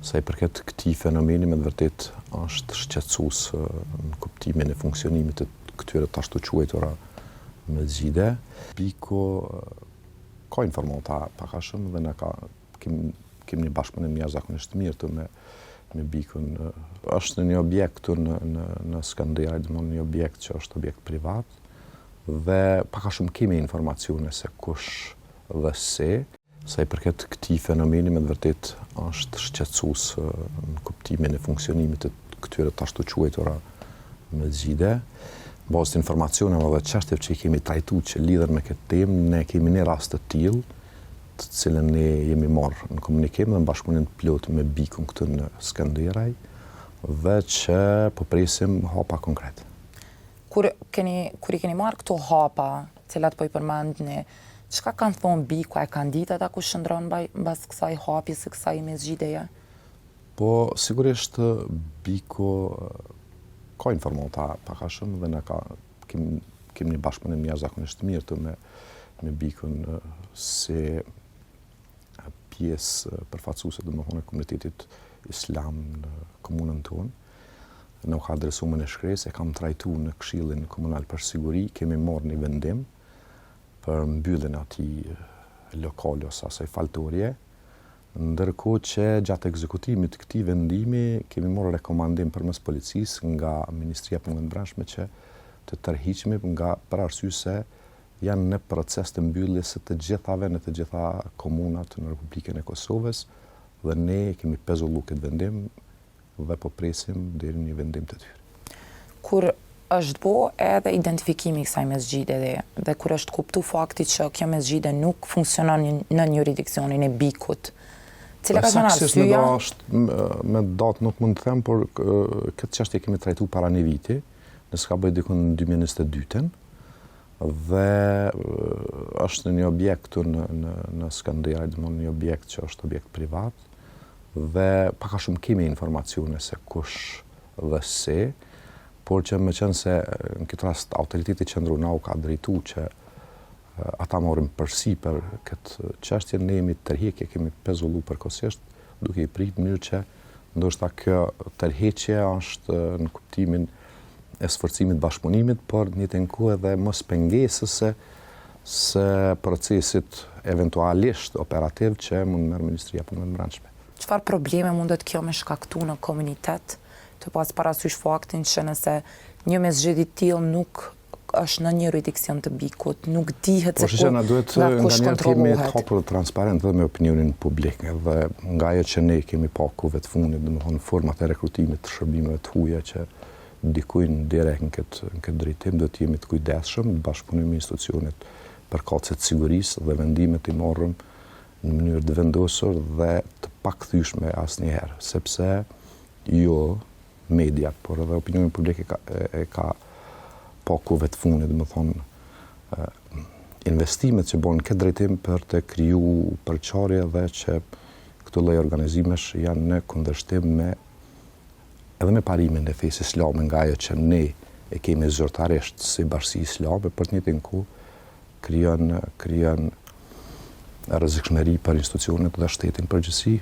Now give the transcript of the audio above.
Sa i përket këtij fenomeni me të vërtet është shqetësues në kuptimin e funksionimit të këtyre të ashtu quajtura mesxhide. Biku ka informata pak a shumë dhe kemi një bashkëpunim jashtëzakonisht mirë të me Bikun. Është një objekt këtu në Skënderaj, domethënë një objekt që është objekt privat dhe pak a shumë kemi informacione se kush dhe se. Sa i përket këtij fenomeni me të vërtet është shqetësues në kuptimin e funksionimit të këtyre të ashtu quajtura mesxhide. Bazë të informacioneve dhe çështjeve që i kemi trajtuar që lidhen me këtë temë, ne kemi një rast të tillë, të cilën ne jemi marrë në komunikim dhe në bashkëpunim plot me Bikun këtu në Skënderaj dhe që po presim hapa konkrete. Kur i keni marrë këto hapa, cilat po i përmendni, çka kanë thonë Biku, e kanë ditë ata ku shndron mbas kësaj hapje së kësaj mesxhideje? Po sigurisht Biku ka informata pak a shumë dhe kemi një bashkëpunim jashtëzakonisht mirë të me Bikun si pjesë përfaqësuese domethënë e komunitetit islam në komunën tonë. Në u ka adresuar në shkresë, e kam trajtuar në Këshillin Komunal për Siguri, kemi marrë një vendim për mbylljen e atij lokali ose asaj faltorie, ndërkohë që gjatë ekzekutimit të këtij vendimi kemi marrë rekomandim përmes policisë nga Ministria e Punëve të Brendshme që të tërhiqemi për arsye se janë në proces të mbylljes së të gjithave në të gjitha komunat në Republikën e Kosovës dhe ne kemi pezulluar këtë vendim dhe po presim deri në një vendim të tjetër. Kur është bo edhe identifikimi i kësaj mesxhide dhe kur është kuptuar fakti që kjo mesxhide nuk funksionon në jurisdiksionin e Bikut, cila ka qenë arsyeja? Me datë nuk mund të them, por këtë çështje kemi trajtuar para një viti, nëse ka bëj diku në 2022-ën, dhe është një objekt këtu në Skënderaj, domethënë një objekt që është objekt privat dhe pak a shumë kemi informacione se kush dhe se, por që me qenë se në këtë rast autoriteti qendror u ka drejtuar që ata marrin përsipër këtë çështje, ne jemi tërheqje, kemi pezulluar përkohësisht duke i pritur në mënyrë që ndoshta kjo tërheqje është në kuptimin e sforcimit bashkëpunimit, por në njëjtën kohë edhe mos pengesës së procesit eventualisht operativ që mund merr Ministria e Punëve të Brendshme. Çfarë probleme mundet kjo me shkaktuar në komunitet? Të pas parasysh faktin që nëse një mesxhidë i tillë nuk është në një jurisdiksion të Bikut, nuk dihet se nga kush kontrollohet. Kemi të hapur transparent dhe me opinionin publik dhe nga ajo që ne kemi pa kuve të fundit, domethënë format e rekrutimit të shërbimeve të huaja që ndikojnë direkt në këtë drejtim, do të jemi të kujdesshëm në bashkëpunim me institucionet përkatëse të sigurisë dhe vendimet i marrëm në mënyrë të vendosur dhe të pakthyeshme asnjëherë, sepse jo media, por edhe opinioni publik e ka pa kuve të fundit, domethënë investimet që bën këtë drejtim për të krijuar përçarje dhe që këto lloj organizimesh janë në kundërshtim edhe me parimin e fesë islame nga ajo që ne e kemi zyrtarisht si Bashki Islame, për të njëjtën kohë krijon rrezikshmëri për institucionet dhe shtetin përgjithësi.